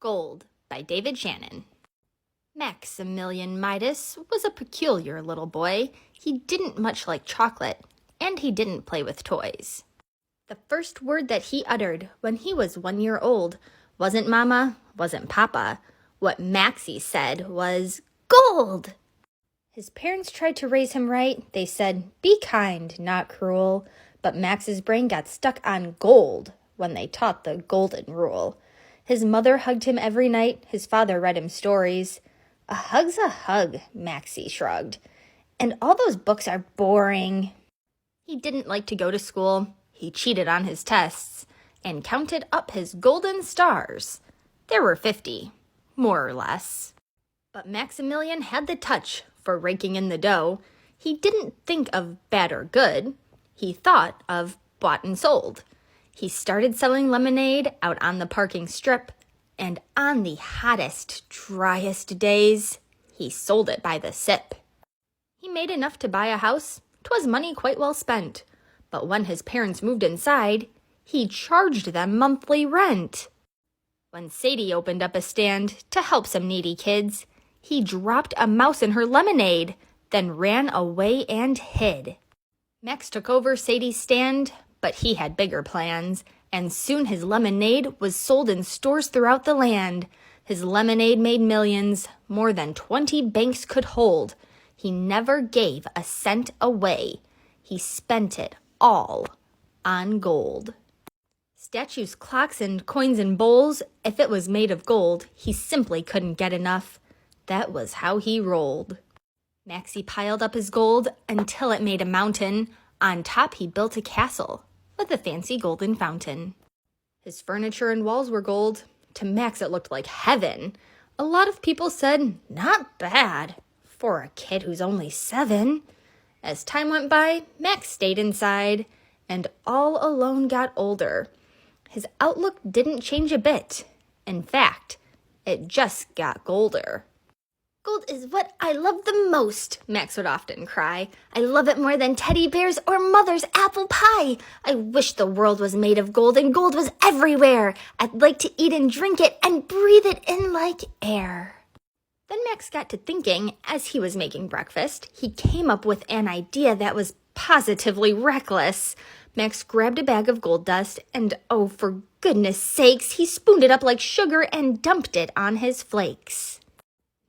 Gold by David Shannon. Maximilian Midas was a peculiar little boy. He didn't much like chocolate, and he didn't play with toys. The first word that he uttered when he was 1 year old wasn't Mama, wasn't Papa. What Maxie said was, "Gold!" His parents tried to raise him right. They said, "Be kind, not cruel." But Max's brain got stuck on gold when they taught the golden rule. His mother hugged him every night. His father read him stories. "A hug's a hug," Maxie shrugged. "And all those books are boring." He didn't like to go to school. He cheated on his tests and counted up his golden stars. There were 50, more or less. But Maximilian had the touch for raking in the dough. He didn't think of bad or good. He thought of bought and sold. He started selling lemonade out on the parking strip, and on the hottest, driest days, he sold it by the sip. He made enough to buy a house. 'Twas money quite well spent. But when his parents moved inside, he charged them monthly rent. When Sadie opened up a stand to help some needy kids, he dropped a mouse in her lemonade, then ran away and hid. Max took over Sadie's stand, but he had bigger plans, and soon his lemonade was sold in stores throughout the land. His lemonade made millions, more than 20 banks could hold. He never gave a cent away. He spent it all on gold. Statues, clocks, and coins and bowls, if it was made of gold, he simply couldn't get enough. That was how he rolled. Maxie piled up his gold until it made a mountain. On top he built a castle with a fancy golden fountain. His furniture and walls were gold. To Max it looked like heaven. A lot of people said, "Not bad for a kid who's only 7. As time went by, Max stayed inside and all alone got older. His outlook didn't change a bit. In fact, it just got golder. "Gold is what I love the most," Max would often cry. "I love it more than teddy bears or mother's apple pie. I wish the world was made of gold and gold was everywhere. I'd like to eat and drink it and breathe it in like air." Then Max got to thinking as he was making breakfast. He came up with an idea that was positively reckless. Max grabbed a bag of gold dust and, oh, for goodness sakes, he spooned it up like sugar and dumped it on his flakes.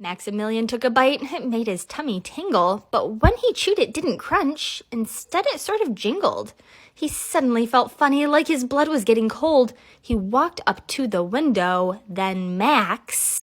Maximilian took a bite. It made his tummy tingle, but when he chewed it didn't crunch. Instead, it sort of jingled. He suddenly felt funny, like his blood was getting cold. He walked up to the window. Then Max